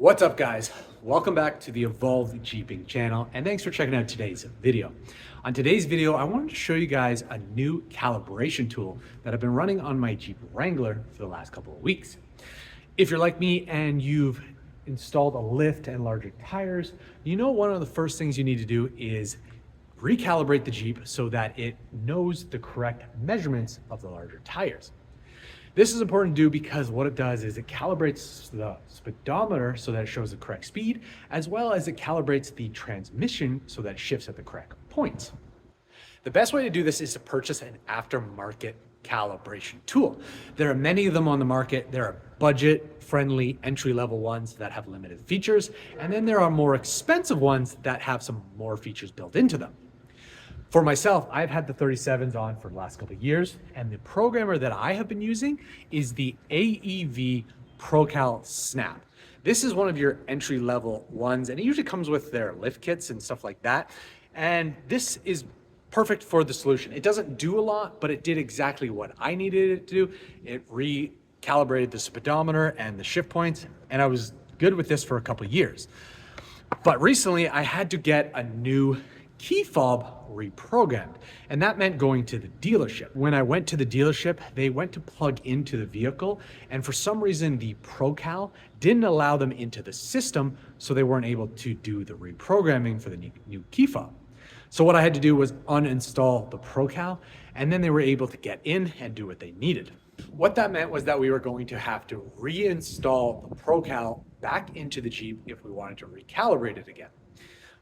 What's up, guys? Welcome back to the Evolved Jeeping channel, and thanks for checking out today's video. On today's video, I wanted to show you guys a new calibration tool that I've been running on my Jeep Wrangler for the last couple of weeks. If you're like me and you've installed a lift and larger tires, you know one of the first things you need to do is recalibrate the Jeep so that it knows the correct measurements of the larger tires. This is important to do because what it does is it calibrates the speedometer so that it shows the correct speed, as well as it calibrates the transmission so that it shifts at the correct points. The best way to do this is to purchase an aftermarket calibration tool. There are many of them on the market. There are budget-friendly entry-level ones that have limited features, and then there are more expensive ones that have some more features built into them. For myself, I've had the 37s on for the last couple of years, and the programmer that I have been using is the AEV ProCal Snap. This is one of your entry-level ones, and it usually comes with their lift kits and stuff like that. And this is perfect for the solution. It doesn't do a lot, but it did exactly what I needed it to do. It recalibrated the speedometer and the shift points, and I was good with this for a couple of years. But recently, I had to get a new key fob reprogrammed, and that meant going to the dealership. When I went to the dealership, they went to plug into the vehicle, and for some reason the ProCal didn't allow them into the system, so they weren't able to do the reprogramming for the new key fob. So what I had to do was uninstall the ProCal, and then they were able to get in and do what they needed. What that meant was that we were going to have to reinstall the ProCal back into the Jeep if we wanted to recalibrate it again.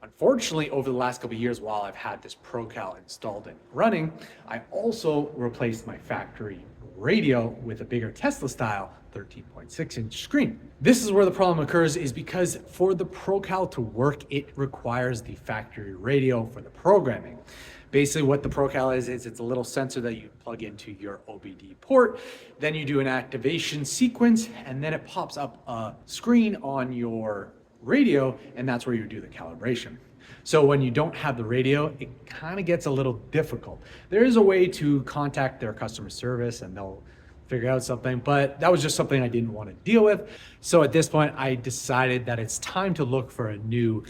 Unfortunately, over the last couple of years, while I've had this ProCal installed and running, I also replaced my factory radio with a bigger Tesla style 13.6-inch screen. This is where the problem occurs, is because for the ProCal to work, it requires the factory radio for the programming. Basically what the ProCal is it's a little sensor that you plug into your OBD port, then you do an activation sequence, and then it pops up a screen on your radio, and that's where you do the calibration. So when you don't have the radio, it kind of gets a little difficult. There is a way to contact their customer service and they'll figure out something, but that was just something I didn't want to deal with. So at this point, I decided that it's time to look for a new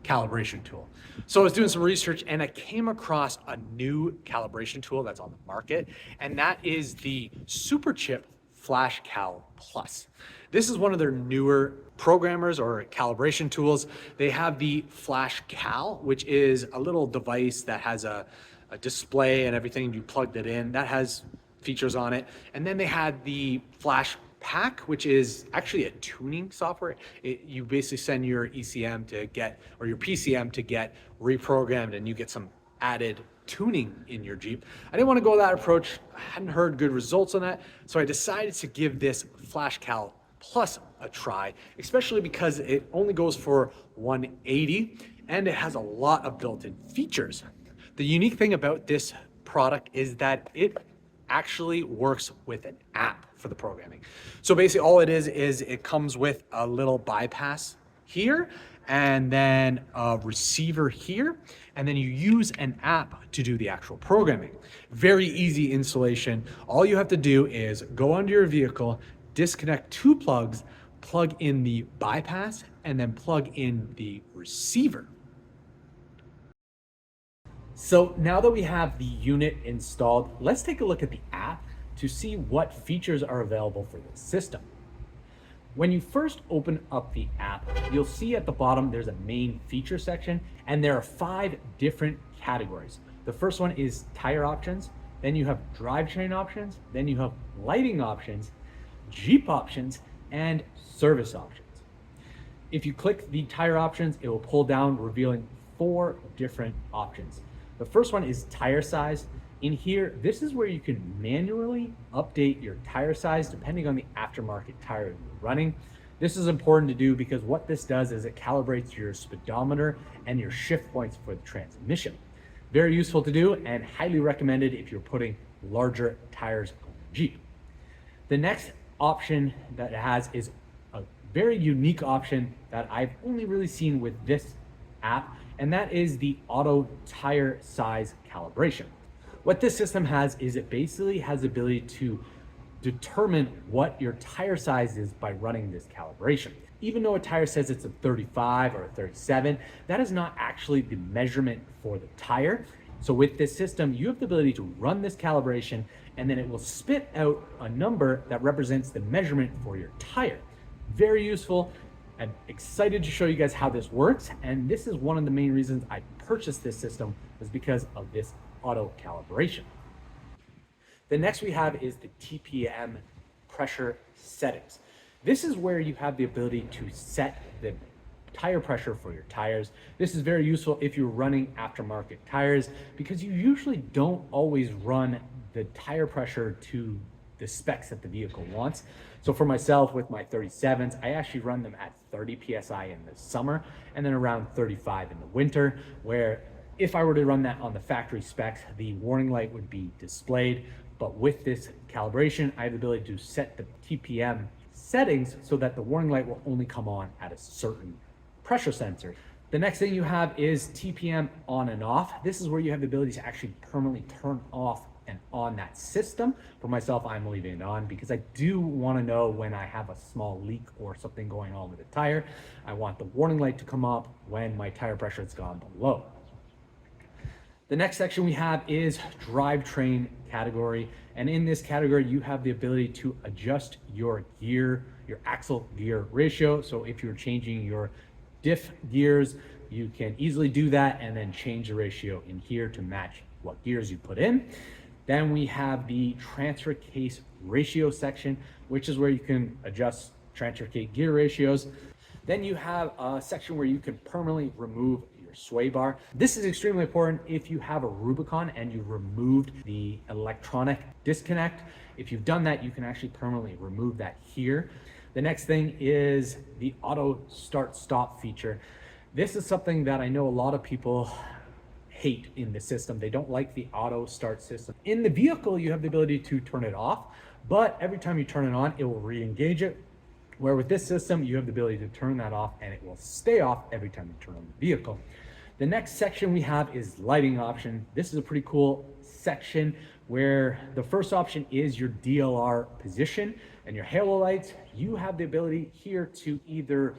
calibration tool. So I was doing some research and I came across a new calibration tool that's on the market, and that is the Superchips Flashcal Plus. This is one of their newer programmers or calibration tools. They have the Flashcal, which is a little device that has a display and everything. You plugged it in. That has features on it. And then they had the Flash Pack, which is actually a tuning software. You basically send your ECM to get, or your PCM to get reprogrammed, and you get some added tuning in your Jeep. I didn't want to go that approach. I hadn't heard good results on that. So I decided to give this Flashcal Plus a try, especially because it only goes for $180 and it has a lot of built-in features. The unique thing about this product is that it actually works with an app for the programming. So basically all it is it comes with a little bypass here and then a receiver here, and then you use an app to do the actual programming. Very easy installation. All you have to do is go onto your vehicle, disconnect two plugs, plug in the bypass, and then plug in the receiver. So now that we have the unit installed, let's take a look at the app to see what features are available for this system. When you first open up the app, you'll see at the bottom there's a main feature section, and there are 5 different categories. The first one is tire options, then you have drivetrain options, then you have lighting options, Jeep options, and service options. If you click the tire options, it will pull down, revealing 4 different options. The first one is tire size. In here, this is where you can manually update your tire size depending on the aftermarket tire you're running. This is important to do because what this does is it calibrates your speedometer and your shift points for the transmission. Very useful to do and highly recommended if you're putting larger tires on the Jeep. The next option that it has is a very unique option that I've only really seen with this app, and that is the Auto Tire Size Calibration. What this system has is it basically has the ability to determine what your tire size is by running this calibration. Even though a tire says it's a 35 or a 37, that is not actually the measurement for the tire. So with this system, you have the ability to run this calibration, and then it will spit out a number that represents the measurement for your tire. Very useful. I'm excited to show you guys how this works. And this is one of the main reasons I purchased this system, was because of this auto calibration. The next we have is the TPM pressure settings. This is where you have the ability to set the tire pressure for your tires. This is very useful if you're running aftermarket tires, because you usually don't always run the tire pressure to the specs that the vehicle wants. So for myself, with my 37s, I actually run them at 30 PSI in the summer and then around 35 in the winter, where if I were to run that on the factory specs, the warning light would be displayed. But with this calibration, I have the ability to set the TPM settings so that the warning light will only come on at a certain pressure sensor. The next thing you have is TPM on and off. This is where you have the ability to actually permanently turn off and on that system. For myself, I'm leaving it on because I do want to know when I have a small leak or something going on with the tire. I want the warning light to come up when my tire pressure has gone below. The next section we have is drivetrain category. And in this category, you have the ability to adjust your gear, your axle gear ratio. So if you're changing your diff gears, you can easily do that and then change the ratio in here to match what gears you put in. Then we have the transfer case ratio section, which is where you can adjust transfer case gear ratios. Then you have a section where you can permanently remove your sway bar. This is extremely important if you have a Rubicon and you removed the electronic disconnect. If you've done that, you can actually permanently remove that here. The next thing is the auto start stop feature. This is something that I know a lot of people hate in the system. They don't like the auto start system. In the vehicle, you have the ability to turn it off, but every time you turn it on, it will re-engage it. Where with this system, you have the ability to turn that off and it will stay off every time you turn on the vehicle. The next section we have is lighting option. This is a pretty cool section where the first option is your DLR position and your halo lights. You have the ability here to either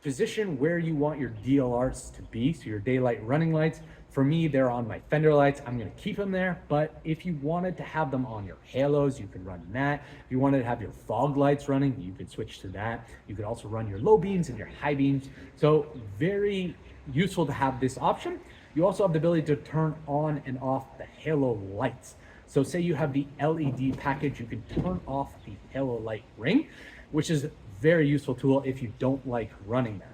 position where you want your DLRs to be, so your daylight running lights. For me, they're on my fender lights. I'm gonna keep them there, but if you wanted to have them on your halos, you could run that. If you wanted to have your fog lights running, you could switch to that. You could also run your low beams and your high beams. So very useful to have this option. You also have the ability to turn on and off the halo lights. So say you have the LED package, you can turn off the halo light ring, which is a very useful tool if you don't like running them.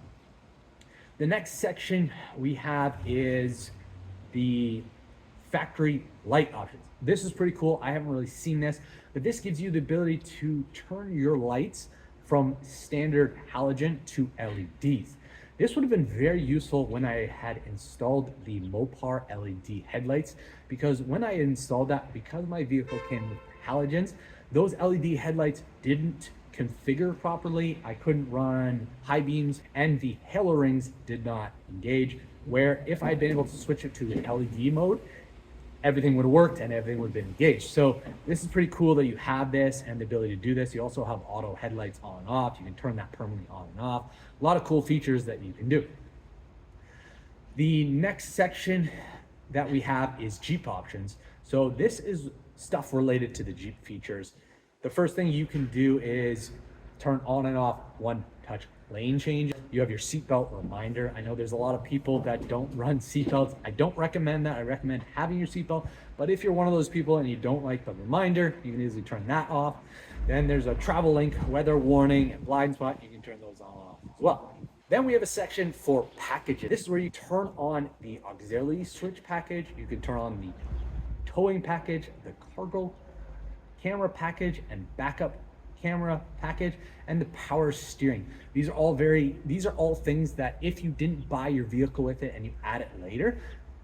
The next section we have is the factory light options. This is pretty cool. I haven't really seen this, but this gives you the ability to turn your lights from standard halogen to LEDs. This would have been very useful when I had installed the Mopar LED headlights, because when I installed that, because my vehicle came with halogens, those LED headlights didn't configure properly. I couldn't run high beams and the halo rings did not engage, where if I'd been able to switch it to the LED mode, everything would have worked and everything would have been engaged. So this is pretty cool that you have this and the ability to do this. You also have auto headlights on and off. You can turn that permanently on and off. A lot of cool features that you can do. The next section that we have is Jeep options. So this is stuff related to the Jeep features. The first thing you can do is turn on and off one touch lane change. You have your seatbelt reminder. I know there's a lot of people that don't run seatbelts. I don't recommend that. I recommend having your seatbelt. But if you're one of those people and you don't like the reminder, you can easily turn that off. Then there's a travel link, weather warning, and blind spot. You can turn those on and off as well. Then we have a section for packages. This is where you turn on the auxiliary switch package. You can turn on the towing package, the cargo camera package, and backup camera package, and the power steering. These are all things that if you didn't buy your vehicle with it and you add it later,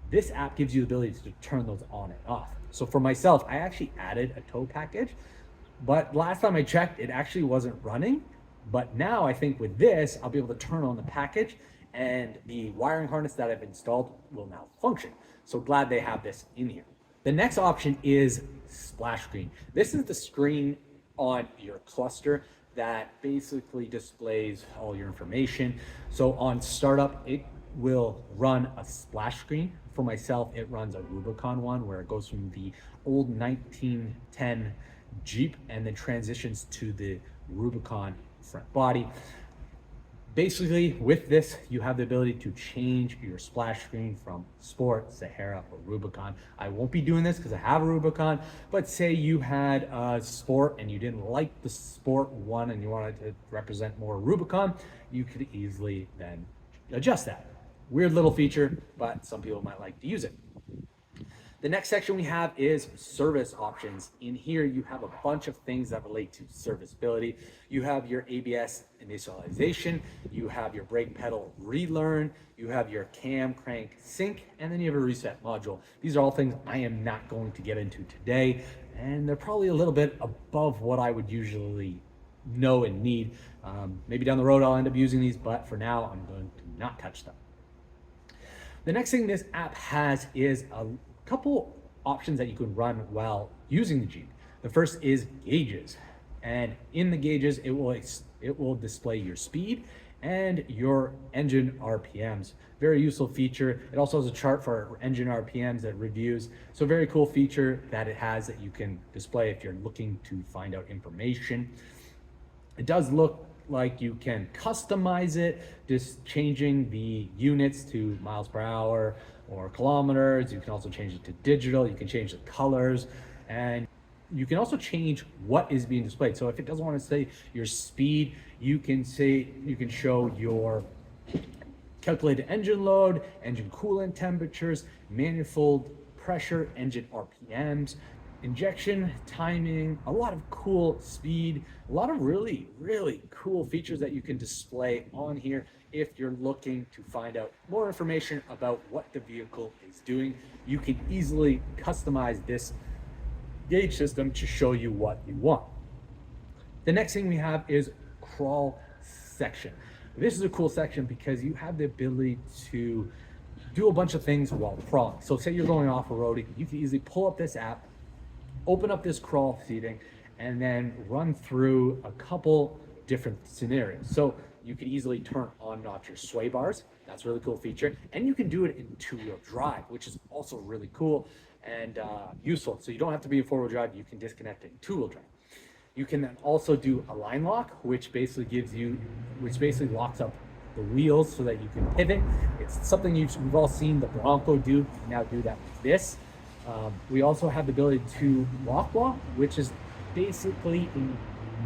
this app gives you the ability to turn those on and off. So for myself, I actually added a tow package, but last time I checked, it actually wasn't running. But now I think with this, I'll be able to turn on the package and the wiring harness that I've installed will now function. So glad they have this in here. The next option is splash screen. This is the screen on your cluster that basically displays all your information. So on startup, it will run a splash screen. For myself, it runs a Rubicon one where it goes from the old 1910 Jeep and then transitions to the Rubicon front body. Basically, with this, you have the ability to change your splash screen from Sport, Sahara, or Rubicon. I won't be doing this because I have a Rubicon, but say you had a Sport and you didn't like the Sport one and you wanted to represent more Rubicon, you could easily then adjust that. Weird little feature, but some people might like to use it. The next section we have is service options. In here, you have a bunch of things that relate to serviceability. You have your ABS initialization, you have your brake pedal relearn, you have your cam crank sync, and then you have a reset module. These are all things I am not going to get into today, and they're probably a little bit above what I would usually know and need. Maybe down the road I'll end up using these, but for now I'm going to not touch them. The next thing this app has is a couple options that you can run while using the Jeep. The first is gauges, and in the gauges it will display your speed and your engine RPMs. Very useful feature. It also has a chart for engine RPMs that reviews. So very cool feature that it has that you can display if you're looking to find out information. It does look like you can customize it, just changing the units to miles per hour or kilometers. You can also change it to digital. You can change the colors, and you can also change what is being displayed. So if it doesn't want to say your speed, you can show your calculated engine load, engine coolant temperatures, manifold pressure, engine RPMs, injection timing, a lot of cool speed, a lot of really cool features that you can display on here if you're looking to find out more information about what the vehicle is doing. You can easily customize this gauge system to show you what you want. The next thing we have is crawl section. This is a cool section because you have the ability to do a bunch of things while crawling. So say you're going off-roading, you can easily pull up this app, open up this crawl seating, and then run through a couple different scenarios. So you can easily turn on and off your sway bars. That's a really cool feature. And you can do it in two-wheel drive, which is also really cool and useful. So you don't have to be in four-wheel drive. You can disconnect it in two-wheel drive. You can then also do a line lock, which basically locks up the wheels so that you can pivot. It's something we've all seen the Bronco do. You can now do that with this. We also have the ability to lock, which is basically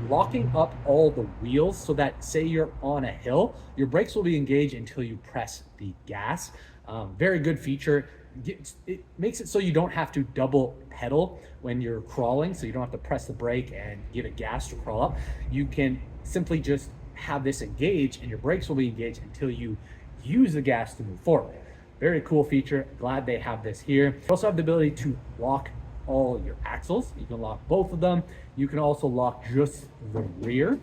locking up all the wheels so that say you're on a hill, your brakes will be engaged until you press the gas. Very good feature. It makes it so you don't have to double pedal when you're crawling, so you don't have to press the brake and give it gas to crawl up. You can simply just have this engaged and your brakes will be engaged until you use the gas to move forward. Very cool feature. Glad they have this here. You also have the ability to lock all your axles. You can lock both of them. You can also lock just the rear.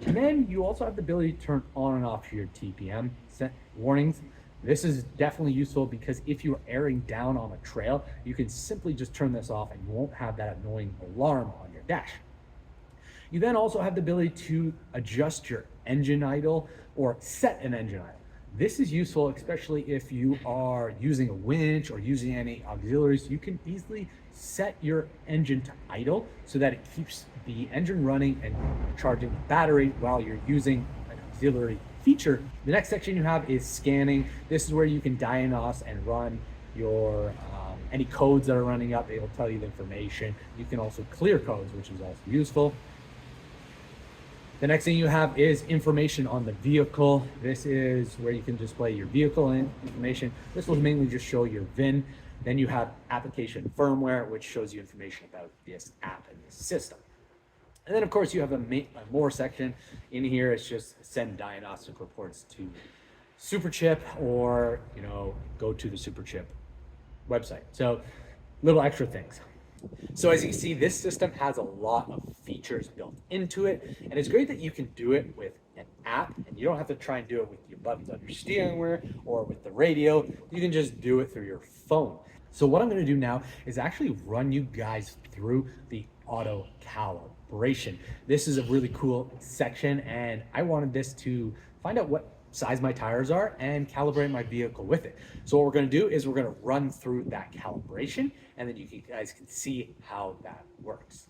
And then you also have the ability to turn on and off your TPM set warnings. This is definitely useful because if you're airing down on a trail, you can simply just turn this off and you won't have that annoying alarm on your dash. You then also have the ability to adjust your engine idle or set an engine idle. This is useful, especially if you are using a winch or using any auxiliaries. You can easily set your engine to idle so that it keeps the engine running and charging the battery while you're using an auxiliary feature. The next section you have is scanning. This is where you can diagnose and run your any codes that are running up. It'll tell you the information. You can also clear codes, which is also useful. The next thing you have is information on the vehicle. This is where you can display your vehicle information. This will mainly just show your VIN. Then you have application firmware, which shows you information about this app and this system. And then of course you have a more section in here. It's just send diagnostic reports to Superchip or, go to the Superchip website. So little extra things. So as you can see, this system has a lot of features built into it, and it's great that you can do it with an app, and you don't have to try and do it with your buttons on your steering wheel or with the radio. You can just do it through your phone. So what I'm going to do now is actually run you guys through the Auto Calibration calibration. This is a really cool section, and I wanted this to find out what size my tires are and calibrate my vehicle with it. So what we're going to do is we're going to run through that calibration, and then you guys can see how that works.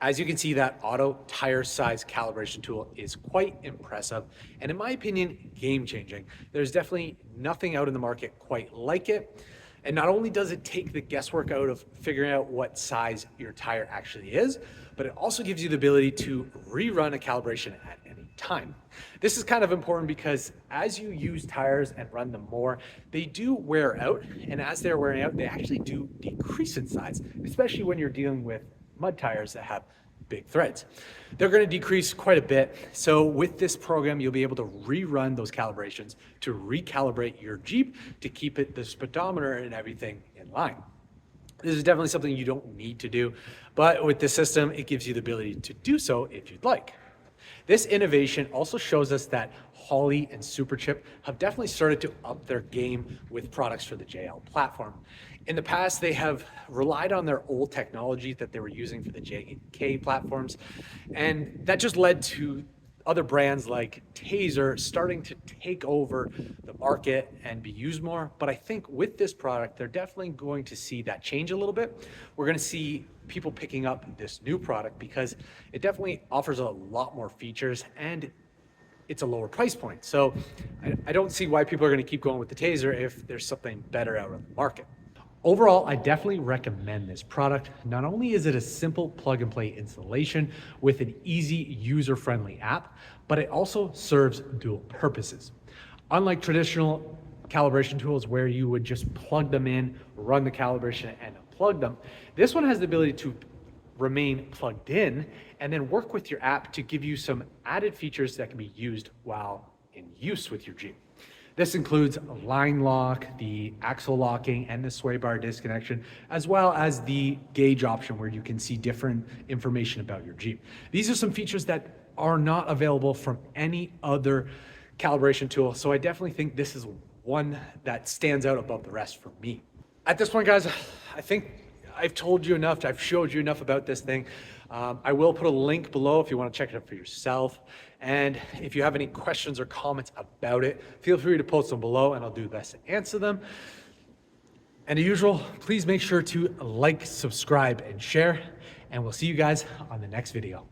As you can see, that auto tire size calibration tool is quite impressive and, in my opinion, game-changing. There's definitely nothing out in the market quite like it. And not only does it take the guesswork out of figuring out what size your tire actually is, but it also gives you the ability to rerun a calibration at any time. This is kind of important because as you use tires and run them more, they do wear out. And as they're wearing out, they actually do decrease in size, especially when you're dealing with mud tires that have big threads. They're going to decrease quite a bit. So with this program, you'll be able to rerun those calibrations to recalibrate your Jeep to keep the speedometer and everything in line. This is definitely something you don't need to do, but with this system, it gives you the ability to do so if you'd like. This innovation also shows us that Holley and Superchips have definitely started to up their game with products for the JL platform. In the past, they have relied on their old technology that they were using for the JK platforms, and that just led to other brands like Taser starting to take over the market and be used more. But I think with this product, they're definitely going to see that change a little bit. We're going to see people picking up this new product because it definitely offers a lot more features and it's a lower price point. So I don't see why people are going to keep going with the Taser if there's something better out on the market. Overall, I definitely recommend this product. Not only is it a simple plug and play installation with an easy user-friendly app, but it also serves dual purposes. Unlike traditional calibration tools where you would just plug them in, run the calibration and unplug them, this one has the ability to remain plugged in and then work with your app to give you some added features that can be used while in use with your Jeep. This includes line lock, the axle locking, and the sway bar disconnection, as well as the gauge option where you can see different information about your Jeep. These are some features that are not available from any other calibration tool, so I definitely think this is one that stands out above the rest for me. At this point, guys, I think I've told you enough, I've showed you enough about this thing. I will put a link below if you want to check it out for yourself. And if you have any questions or comments about it, feel free to post them below and I'll do the best to answer them. And as usual, please make sure to like, subscribe, and share. And we'll see you guys on the next video.